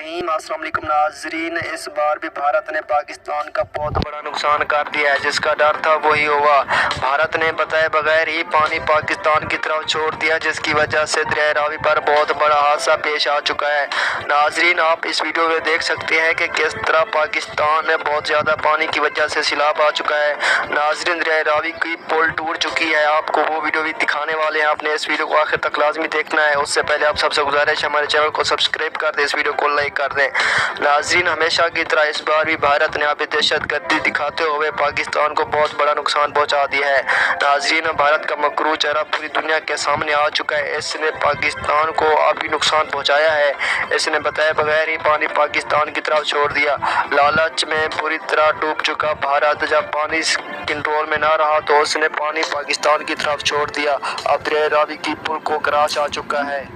रहीम। अस्सलाम वालेकुम नाजरीन, इस बार भी भारत ने पाकिस्तान का बहुत बड़ा नुकसान कर दिया है। जिसका डर था वही हुआ। भारत ने बताए बगैर ही पानी पाकिस्तान की तरफ छोड़ दिया, जिसकी वजह से दरिया रावी पर बहुत बड़ा हादसा पेश आ चुका है। नाजरीन, आप इस वीडियो में देख सकते हैं कि किस तरह पाकिस्तान में बहुत ज़्यादा पानी की वजह से सैलाब आ चुका है। नाजरीन, दरिया रावी की पुल टूट चुकी है। आपको वो वीडियो भी दिखाने वाले हैं। आपने इस वीडियो को आखिर तक लाजमी देखना है। उससे पहले आप सबसे गुजारिश है हमारे चैनल को सब्सक्राइब कर दें, इस वीडियो को लाइक कर दें। नाजरीन, हमेशा की तरह इस बार भी भारत ने अभी दहशतगर्दी दिखाते हुए पाकिस्तान को बहुत बड़ा नुकसान पहुंचा दिया है। नाजरीन, भारत का मकरू चेहरा पूरी दुनिया के सामने आ चुका है। इसने पाकिस्तान को अभी नुकसान पहुंचाया है। इसने बताए बगैर ही पानी पाकिस्तान की तरफ छोड़ दिया। लालच में पूरी तरह डूब चुका भारत। जब पानी कंट्रोल में ना रहा तो उसने पानी पाकिस्तान की तरफ छोड़ दिया। अब दरिया रावी की पुल को क्रैश आ चुका है।